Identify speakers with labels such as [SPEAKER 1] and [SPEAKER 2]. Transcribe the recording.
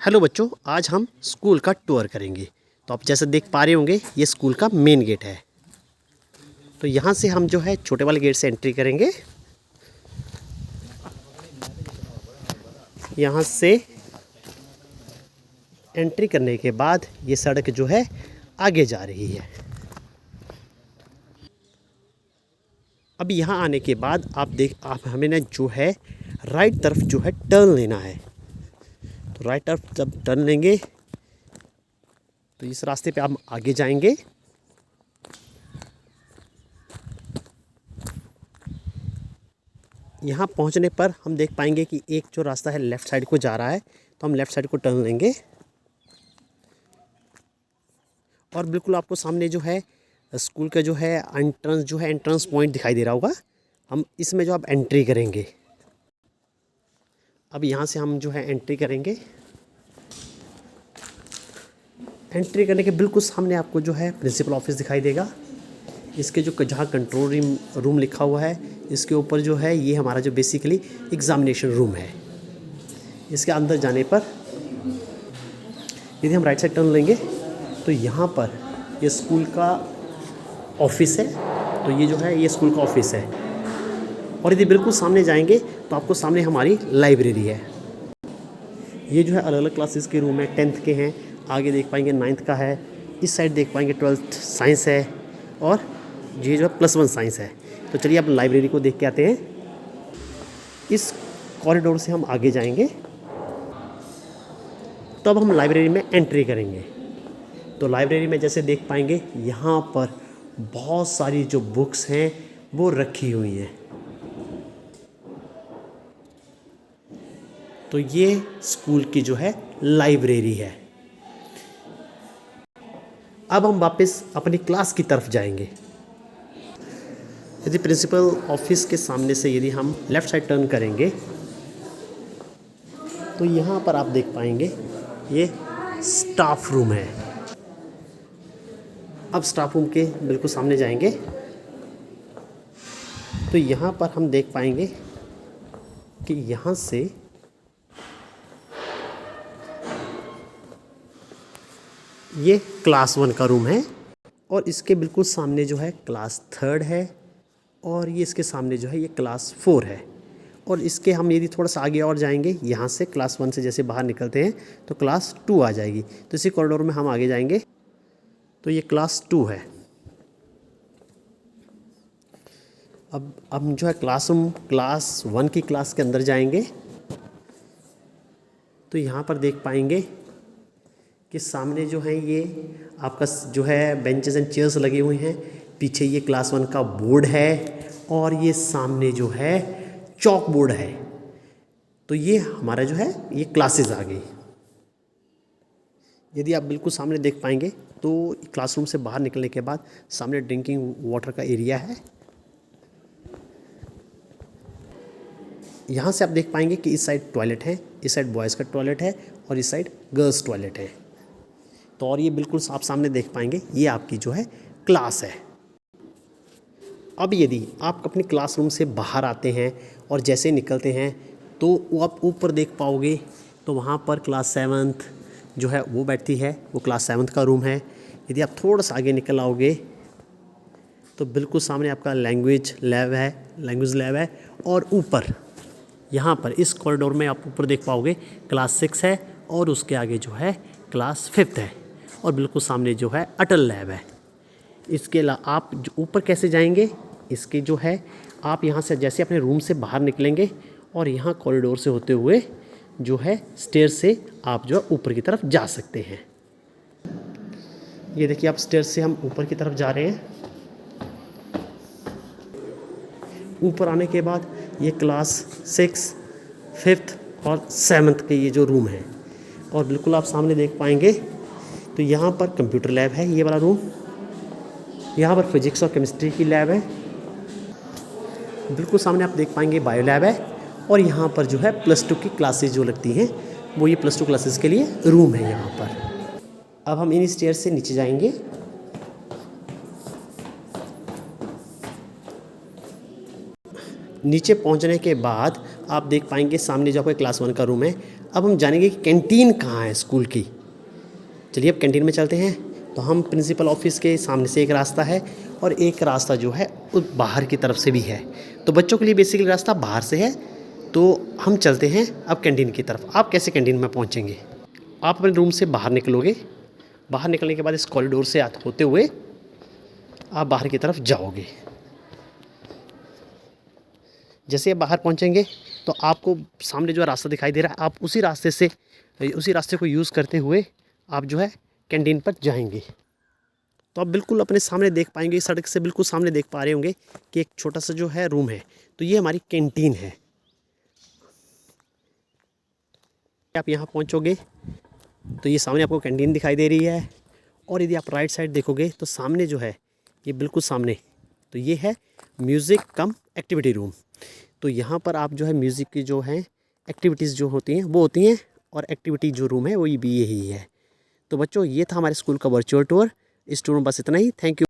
[SPEAKER 1] Hello बच्चों, आज हम स्कूल का टूर करेंगे। तो आप जैसे देख पा रहे होंगे ये स्कूल का मेन गेट है। तो यहाँ से हम जो है छोटे वाले गेट से एंट्री करेंगे। यहाँ से एंट्री करने के बाद ये सड़क जो है आगे जा रही है। अब यहाँ आने के बाद आप हमें ना जो है राइट तरफ जो है टर्न लेना है। तो राइट तरफ जब टर्न लेंगे तो इस रास्ते पे आप आगे जाएंगे। यहाँ पहुँचने पर हम देख पाएंगे कि एक जो रास्ता है लेफ़्ट साइड को जा रहा है, तो हम लेफ़्ट साइड को टर्न लेंगे और बिल्कुल आपको सामने जो है स्कूल का जो है एंट्रेंस पॉइंट दिखाई दे रहा होगा। हम इसमें जो आप एंट्री करेंगे। अब यहाँ से हम जो है एंट्री करेंगे। एंट्री करने के बिल्कुल सामने आपको जो है प्रिंसिपल ऑफिस दिखाई देगा। इसके जो जहाँ कंट्रोल रूम लिखा हुआ है, इसके ऊपर जो है ये हमारा जो बेसिकली एग्ज़ामिनेशन रूम है। इसके अंदर जाने पर यदि हम राइट साइड टर्न लेंगे तो यहाँ पर ये स्कूल का ऑफिस है। तो ये जो है ये स्कूल का ऑफिस है। और यदि बिल्कुल सामने जाएंगे तो आपको सामने हमारी लाइब्रेरी है। ये जो है अलग अलग क्लासेस के रूम है। 10th के हैं, आगे देख पाएंगे 9th का है, इस साइड देख पाएंगे 12th साइंस है और ये जो है +1 साइंस है। तो चलिए अब लाइब्रेरी को देख के आते हैं। इस कॉरिडोर से हम आगे जाएंगे, तब हम लाइब्रेरी में एंट्री करेंगे। तो लाइब्रेरी में जैसे देख पाएंगे यहाँ पर बहुत सारी जो बुक्स हैं वो रखी हुई हैं। तो ये स्कूल की जो है लाइब्रेरी है। अब हम वापस अपनी क्लास की तरफ जाएंगे। यदि प्रिंसिपल ऑफिस के सामने से यदि हम लेफ़्ट साइड टर्न करेंगे तो यहाँ पर आप देख पाएंगे ये स्टाफ रूम है। अब स्टाफ रूम के बिल्कुल सामने जाएंगे तो यहाँ पर हम देख पाएंगे कि यहाँ से ये क्लास 1 का रूम है और इसके बिल्कुल सामने जो है क्लास 3 है और ये इसके सामने जो है ये क्लास 4 है। और इसके हम यदि थोड़ा सा आगे और जाएंगे, यहाँ से क्लास 1 से जैसे बाहर निकलते हैं तो क्लास 2 आ जाएगी। तो इसी कॉरिडोर में हम आगे जाएंगे तो ये क्लास 2 है। अब हम जो है क्लास 1 की क्लास के अंदर जाएंगे तो यहाँ पर देख पाएंगे कि सामने जो है ये आपका जो है बेंचेस एंड चेयर्स लगे हुए हैं। पीछे ये क्लास 1 का बोर्ड है और ये सामने जो है चॉक बोर्ड है। तो ये हमारा जो है ये क्लासेस आ गई। यदि आप बिल्कुल सामने देख पाएंगे तो क्लासरूम से बाहर निकलने के बाद सामने ड्रिंकिंग वाटर का एरिया है। यहाँ से आप देख पाएंगे कि इस साइड टॉयलेट है, इस साइड बॉयज़ का टॉयलेट है और इस साइड गर्ल्स टॉयलेट है। तो और ये बिल्कुल आप सामने देख पाएंगे ये आपकी जो है क्लास है। अब यदि आप अपनी क्लासरूम से बाहर आते हैं और जैसे निकलते हैं तो आप ऊपर देख पाओगे तो वहाँ पर क्लास 7th जो है वो बैठती है। वो क्लास 7th का रूम है। यदि आप थोड़ा सा आगे निकल आओगे तो बिल्कुल सामने आपका लैंग्वेज लैब है और ऊपर यहाँ पर इस कॉरिडोर में आप ऊपर देख पाओगे क्लास 6 है और उसके आगे जो है क्लास 5th है और बिल्कुल सामने जो है अटल लैब है। इसके अलावा आप जो ऊपर कैसे जाएंगे, इसके जो है आप यहाँ से जैसे अपने रूम से बाहर निकलेंगे और यहाँ कॉरिडोर से होते हुए जो है स्टेयर से आप जो है ऊपर की तरफ जा सकते हैं। ये देखिए आप स्टेयर से हम ऊपर की तरफ जा रहे हैं। ऊपर आने के बाद ये क्लास 6, 5th और 7th के ये जो रूम है और बिल्कुल आप सामने देख पाएंगे तो यहाँ पर कंप्यूटर लैब है, ये वाला रूम। यहाँ पर फिजिक्स और केमिस्ट्री की लैब है। बिल्कुल सामने आप देख पाएंगे बायो लैब है और यहाँ पर जो है +2 की क्लासेस जो लगती हैं वो ये +2 क्लासेस के लिए रूम है यहाँ पर। अब हम इन स्टेयर से नीचे जाएंगे। नीचे पहुंचने के बाद आप देख पाएंगे सामने जो आपका क्लास 1 का रूम है, अब हम जानेंगे कि कैंटीन कहाँ है स्कूल की। चलिए अब कैंटीन में चलते हैं। तो हम प्रिंसिपल ऑफिस के सामने से एक रास्ता है और एक रास्ता जो है वो बाहर की तरफ से भी है। तो बच्चों के लिए बेसिकली रास्ता बाहर से है। तो हम चलते हैं अब कैंटीन की तरफ। आप कैसे कैंटीन में पहुंचेंगे? आप अपने रूम से बाहर निकलोगे। बाहर निकलने के बाद इस कॉरिडोर से होते हुए आप बाहर की तरफ जाओगे। जैसे आप बाहर पहुंचेंगे तो आपको सामने जो रास्ता दिखाई दे रहा है, आप उसी रास्ते को यूज़ करते हुए आप जो है कैंटीन पर जाएंगे। तो आप बिल्कुल अपने सामने देख पाएंगे, सड़क से बिल्कुल सामने देख पा रहे होंगे कि एक छोटा सा जो है रूम है। तो ये हमारी कैंटीन है। आप यहाँ पहुँचोगे तो ये सामने आपको कैंटीन दिखाई दे रही है। और यदि आप राइट साइड देखोगे तो सामने जो है, ये बिल्कुल सामने, तो ये है म्यूज़िक कम एक्टिविटी रूम। तो यहाँ पर आप जो है म्यूज़िक की जो है एक्टिविटीज़ जो होती हैं वो होती हैं, और एक्टिविटी जो रूम है वो भी यही है। तो बच्चों, ये था हमारे स्कूल का वर्चुअल टूर। इस टूर में बस इतना ही। Thank you.